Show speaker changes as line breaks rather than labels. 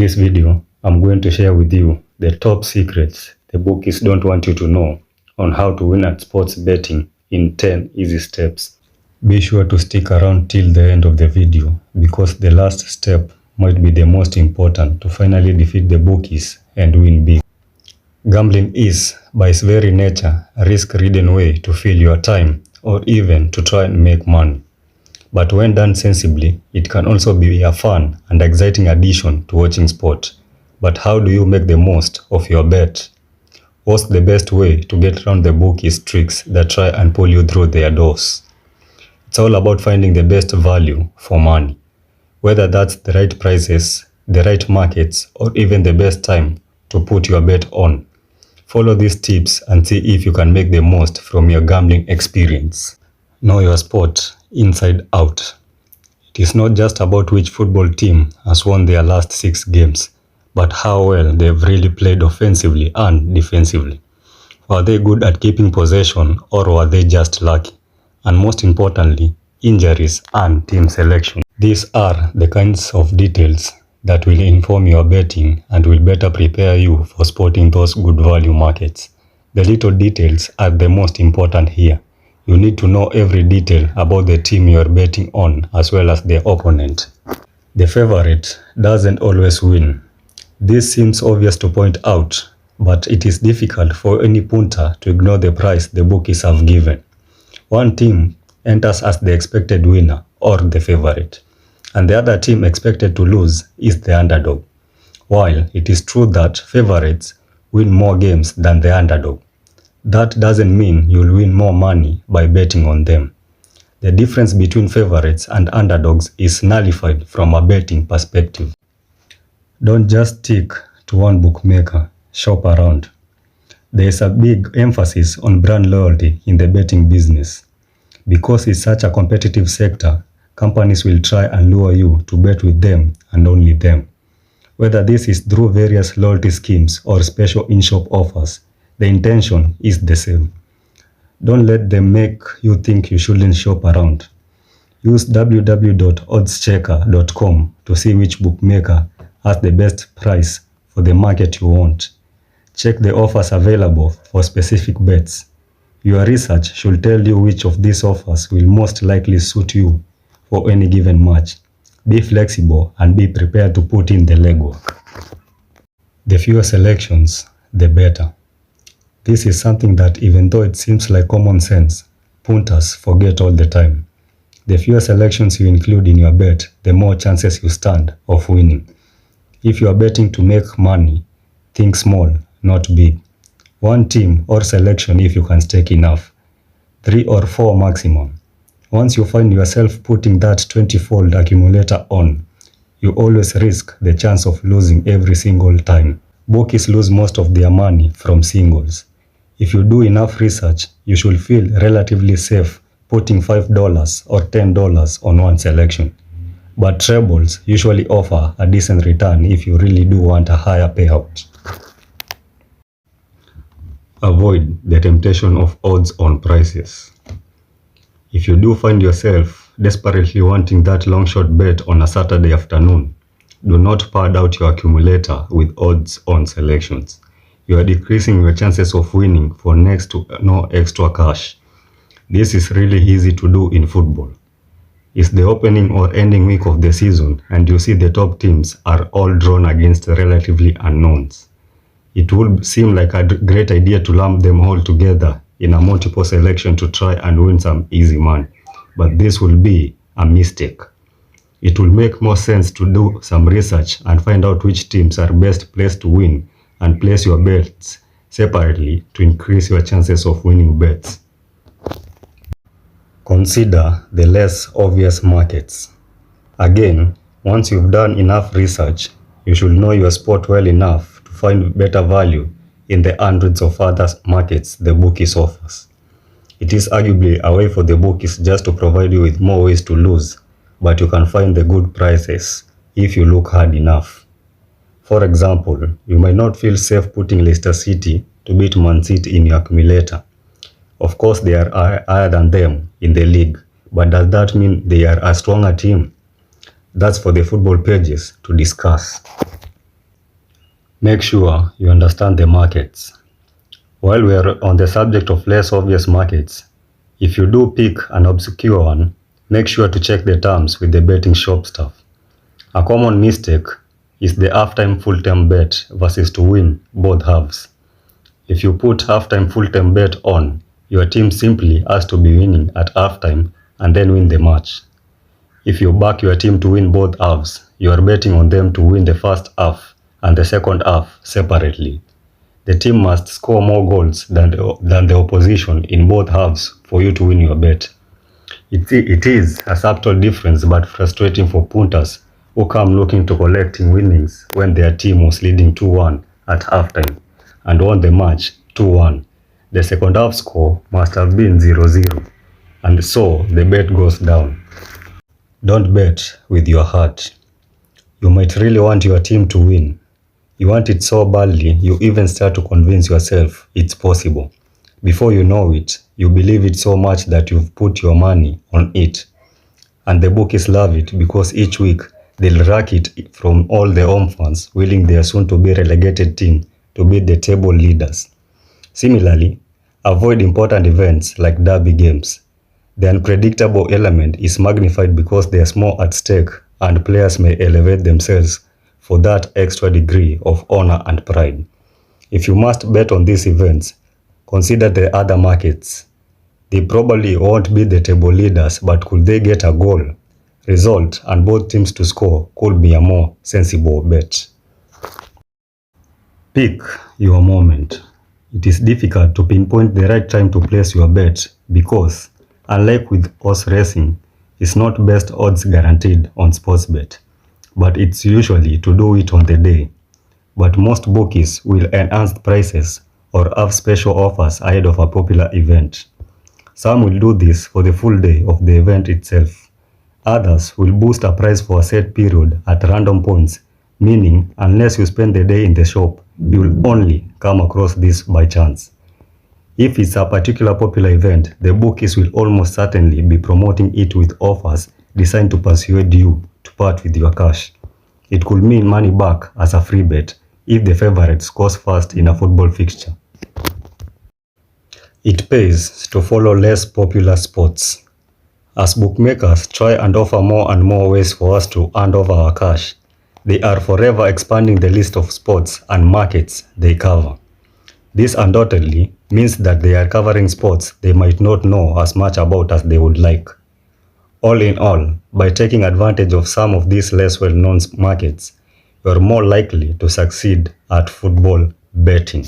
this video, I'm going to share with you the top secrets the bookies don't want you to know on how to win at sports betting in 10 easy steps. Be sure to stick around till the end of the video because the last step might be the most important to finally defeat the bookies and win big. Gambling is, by its very nature, a risk-ridden way to fill your time or even to try and make money. But when done sensibly, it can also be a fun and exciting addition to watching sport. But how do you make the most of your bet? What's the best way to get around the bookies' tricks that try and pull you through their doors? It's all about finding the best value for money. Whether that's the right prices, the right markets, or even the best time to put your bet on. Follow these tips and see if you can make the most from your gambling experience. Know your sport inside out. It is not just about which football team has won their last 6 games, but how well they've really played offensively and defensively. Were they good at keeping possession or were they just lucky? And most importantly, injuries and team selection. These are the kinds of details that will inform your betting and will better prepare you for spotting those good value markets. The little details are the most important here. You need to know every detail about the team you are betting on as well as the opponent. The favorite doesn't always win. This seems obvious to point out, but it is difficult for any punter to ignore the price the bookies have given. One team enters as the expected winner or the favorite, and the other team expected to lose is the underdog. While it is true that favorites win more games than the underdog, that doesn't mean you'll win more money by betting on them. The difference between favorites and underdogs is nullified from a betting perspective. Don't just stick to one bookmaker, shop around. There is a big emphasis on brand loyalty in the betting business. Because it's such a competitive sector, companies will try and lure you to bet with them and only them. Whether this is through various loyalty schemes or special in-shop offers, the intention is the same. Don't let them make you think you shouldn't shop around. Use www.oddschecker.com to see which bookmaker has the best price for the market you want. Check the offers available for specific bets. Your research should tell you which of these offers will most likely suit you for any given match. Be flexible and be prepared to put in the legwork. The fewer selections, the better. This is something that, even though it seems like common sense, punters forget all the time. The fewer selections you include in your bet, the more chances you stand of winning. If you are betting to make money, think small, not big. One team or selection if you can stake enough. 3 or 4 maximum. Once you find yourself putting that 20-fold accumulator on, you always risk the chance of losing every single time. Bookies lose most of their money from singles. If you do enough research, you should feel relatively safe putting $5 or $10 on one selection. But trebles usually offer a decent return if you really do want a higher payout. Avoid the temptation of odds-on prices. If you do find yourself desperately wanting that long shot bet on a Saturday afternoon, do not pad out your accumulator with odds-on selections. You are decreasing your chances of winning for next to no extra cash. This is really easy to do in football. It's the opening or ending week of the season and you see the top teams are all drawn against relatively unknowns. It would seem like a great idea to lump them all together in a multiple selection to try and win some easy money, but this will be a mistake. It will make more sense to do some research and find out which teams are best placed to win and place your bets separately to increase your chances of winning bets. Consider the less obvious markets. Again, once you've done enough research, you should know your sport well enough to find better value in the hundreds of other markets the bookies offers. It is arguably a way for the bookies just to provide you with more ways to lose, but you can find the good prices if you look hard enough. For example, you might not feel safe putting Leicester City to beat Man City in your accumulator. Of course, they are higher than them in the league, but does that mean they are a stronger team? That's for the football pages to discuss. Make sure you understand the markets. While we are on the subject of less obvious markets, if you do pick an obscure one, make sure to check the terms with the betting shop staff. A common mistake is the halftime full-time bet versus to win both halves. If you put halftime full-time bet on, your team simply has to be winning at halftime and then win the match. If you back your team to win both halves, you are betting on them to win the first half and the second half separately. The team must score more goals than the opposition in both halves for you to win your bet. It is a subtle difference but frustrating for punters who come looking to collecting winnings when their team was leading 2-1 at halftime and won the match 2-1. The second half score must have been 0-0, and so the bet goes down. Don't bet with your heart. You might really want your team to win. You want it so badly, you even start to convince yourself it's possible. Before you know it, you believe it so much that you've put your money on it. And the bookies love it because each week they'll rack it from all the home fans willing their soon-to-be relegated team to beat the table leaders. Similarly, avoid important events like derby games. The unpredictable element is magnified because there's more at stake and players may elevate themselves for that extra degree of honor and pride. If you must bet on these events, consider the other markets. They probably won't beat the table leaders, but could they get a goal, result, and both teams to score could be a more sensible bet. Pick your moment. It is difficult to pinpoint the right time to place your bet because, unlike with horse racing, it's not best odds guaranteed on Sportbet, but it's usually to do it on the day. But most bookies will enhance prices or have special offers ahead of a popular event. Some will do this for the full day of the event itself. Others will boost a price for a set period at random points, meaning unless you spend the day in the shop, you will only come across this by chance. If it's a particular popular event, the bookies will almost certainly be promoting it with offers designed to persuade you to part with your cash. It could mean money back as a free bet if the favorite scores first in a football fixture. It pays to follow less popular sports. As bookmakers try and offer more and more ways for us to hand over our cash, they are forever expanding the list of sports and markets they cover. This undoubtedly means that they are covering sports they might not know as much about as they would like. All in all, by taking advantage of some of these less well-known markets, you are more likely to succeed at football betting.